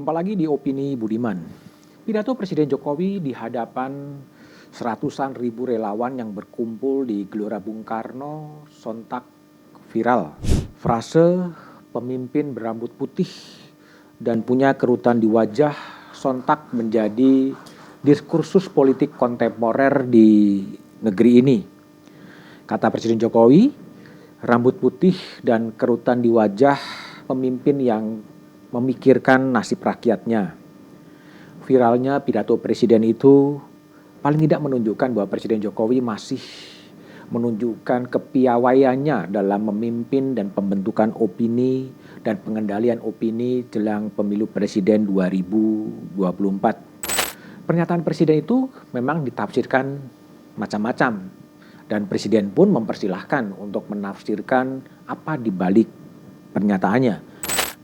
Jumpa lagi di Opini Budiman. Pidato Presiden Jokowi di hadapan seratusan ribu relawan yang berkumpul di Gelora Bung Karno sontak viral. Frase pemimpin berambut putih dan punya kerutan di wajah sontak menjadi diskursus politik kontemporer di negeri ini. Kata Presiden Jokowi, rambut putih dan kerutan di wajah pemimpin yang memikirkan nasib rakyatnya. Viralnya pidato presiden itu paling tidak menunjukkan bahwa Presiden Jokowi masih menunjukkan kepiawaiannya dalam memimpin dan pembentukan opini dan pengendalian opini jelang pemilu presiden 2024. Pernyataan presiden itu memang ditafsirkan macam-macam dan presiden pun mempersilahkan untuk menafsirkan apa di balik pernyataannya.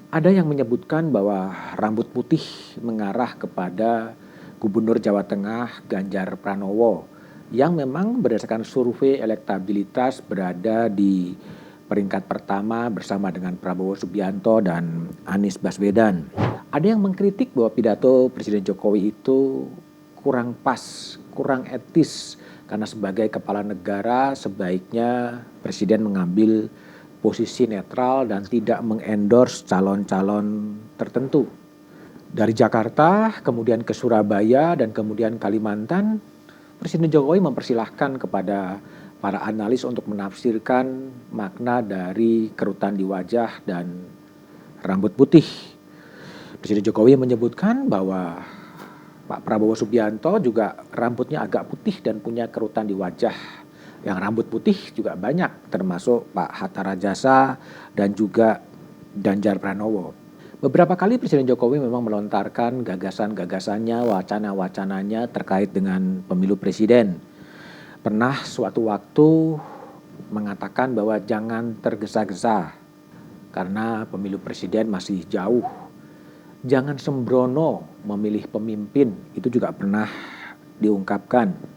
Ada yang menyebutkan bahwa rambut putih mengarah kepada Gubernur Jawa Tengah Ganjar Pranowo yang memang berdasarkan survei elektabilitas berada di peringkat pertama bersama dengan Prabowo Subianto dan Anies Baswedan. Ada yang mengkritik bahwa pidato Presiden Jokowi itu kurang pas, kurang etis karena sebagai kepala negara sebaiknya Presiden mengambil posisi netral dan tidak mengendorse calon-calon tertentu. Dari Jakarta, kemudian ke Surabaya, dan kemudian Kalimantan, Presiden Jokowi mempersilahkan kepada para analis untuk menafsirkan makna dari kerutan di wajah dan rambut putih. Presiden Jokowi menyebutkan bahwa Pak Prabowo Subianto juga rambutnya agak putih dan punya kerutan di wajah. Yang rambut putih juga banyak, termasuk Pak Hatta Rajasa dan juga Ganjar Pranowo. Beberapa kali Presiden Jokowi memang melontarkan gagasan-gagasannya, wacana-wacananya terkait dengan pemilu presiden. Pernah suatu waktu mengatakan bahwa jangan tergesa-gesa karena pemilu presiden masih jauh. Jangan sembrono memilih pemimpin, itu juga pernah diungkapkan.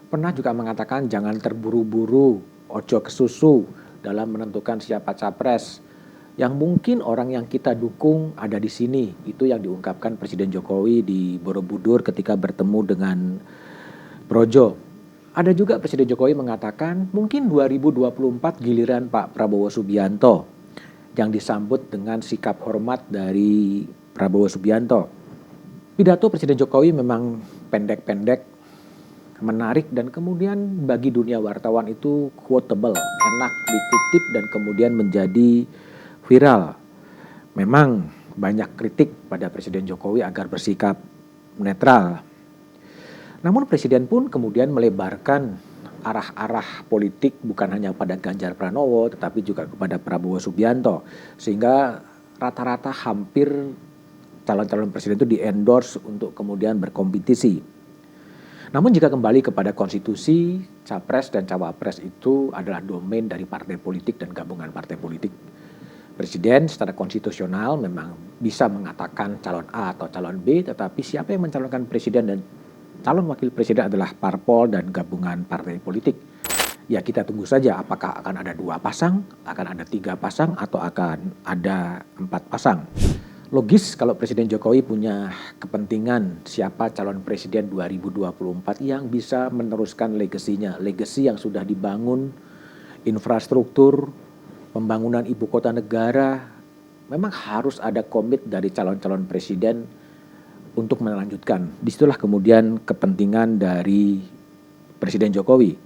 Pernah juga mengatakan jangan terburu-buru, ojo kesusu dalam menentukan siapa capres. Yang mungkin orang yang kita dukung ada di sini. Itu yang diungkapkan Presiden Jokowi di Borobudur ketika bertemu dengan Projo. Ada juga Presiden Jokowi mengatakan mungkin 2024 giliran Pak Prabowo Subianto yang disambut dengan sikap hormat dari Prabowo Subianto. Pidato Presiden Jokowi memang pendek-pendek, menarik, dan kemudian bagi dunia wartawan itu quotable, enak dikutip dan kemudian menjadi viral. Memang banyak kritik pada Presiden Jokowi agar bersikap netral. Namun Presiden pun kemudian melebarkan arah-arah politik bukan hanya pada Ganjar Pranowo tetapi juga kepada Prabowo Subianto. Sehingga rata-rata hampir calon-calon presiden itu di-endorse untuk kemudian berkompetisi. Namun jika kembali kepada konstitusi, capres dan cawapres itu adalah domain dari partai politik dan gabungan partai politik. Presiden secara konstitusional memang bisa mengatakan calon A atau calon B, tetapi siapa yang mencalonkan presiden dan calon wakil presiden adalah parpol dan gabungan partai politik. Ya kita tunggu saja apakah akan ada 2 pasang, akan ada 3 pasang, atau akan ada 4 pasang. Logis kalau Presiden Jokowi punya kepentingan siapa calon presiden 2024 yang bisa meneruskan legasinya. Legasi yang sudah dibangun, infrastruktur, pembangunan ibu kota negara. Memang harus ada komit dari calon-calon presiden untuk melanjutkan. Disitulah kemudian kepentingan dari Presiden Jokowi.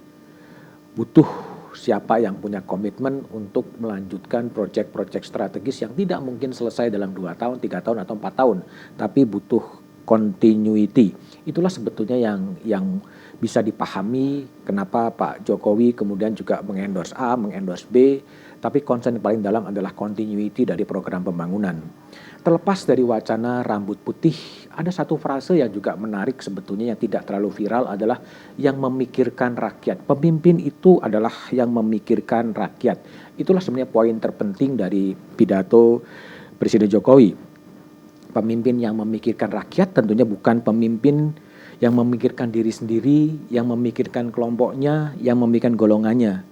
Butuh siapa yang punya komitmen untuk melanjutkan proyek-proyek strategis yang tidak mungkin selesai dalam 2 tahun, 3 tahun, atau 4 tahun. Tapi butuh continuity. Itulah sebetulnya yang bisa dipahami kenapa Pak Jokowi kemudian juga mengendorse A, mengendorse B. Tapi concern paling dalam adalah continuity dari program pembangunan. Terlepas dari wacana rambut putih, ada satu frase yang juga menarik sebetulnya yang tidak terlalu viral adalah yang memikirkan rakyat. Pemimpin itu adalah yang memikirkan rakyat. Itulah sebenarnya poin terpenting dari pidato Presiden Jokowi. Pemimpin yang memikirkan rakyat tentunya bukan pemimpin yang memikirkan diri sendiri, yang memikirkan kelompoknya, yang memikirkan golongannya.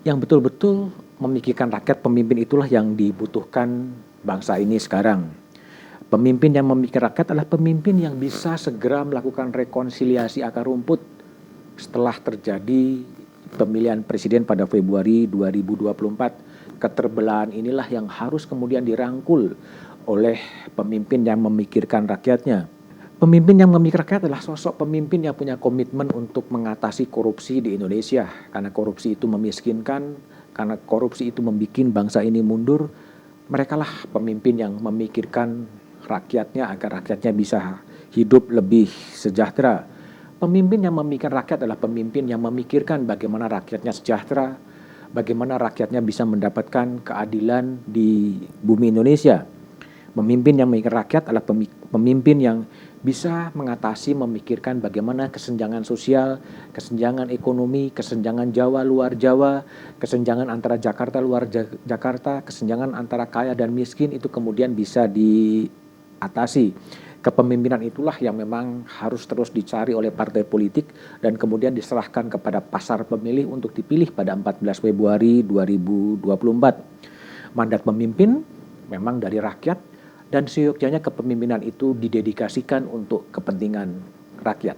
Yang betul-betul memikirkan rakyat, pemimpin itulah yang dibutuhkan bangsa ini sekarang. Pemimpin yang memikir rakyat adalah pemimpin yang bisa segera melakukan rekonsiliasi akar rumput setelah terjadi pemilihan presiden pada Februari 2024. Keterbelahan inilah yang harus kemudian dirangkul oleh pemimpin yang memikirkan rakyatnya. Pemimpin yang memikir rakyat adalah sosok pemimpin yang punya komitmen untuk mengatasi korupsi di Indonesia. Karena korupsi itu memiskinkan, karena korupsi itu membuat bangsa ini mundur. Merekalah pemimpin yang memikirkan rakyatnya agar rakyatnya bisa hidup lebih sejahtera. Pemimpin yang memikirkan rakyat adalah pemimpin yang memikirkan bagaimana rakyatnya sejahtera, bagaimana rakyatnya bisa mendapatkan keadilan di bumi Indonesia. Pemimpin yang memikir rakyat adalah pemimpin yang bisa mengatasi, memikirkan bagaimana kesenjangan sosial, kesenjangan ekonomi, kesenjangan Jawa luar Jawa, kesenjangan antara Jakarta luar Jakarta, kesenjangan antara kaya dan miskin itu kemudian bisa diatasi. Kepemimpinan itulah yang memang harus terus dicari oleh partai politik dan kemudian diserahkan kepada pasar pemilih untuk dipilih pada 14 Februari 2024. Mandat pemimpin memang dari rakyat, dan seyogyanya kepemimpinan itu didedikasikan untuk kepentingan rakyat.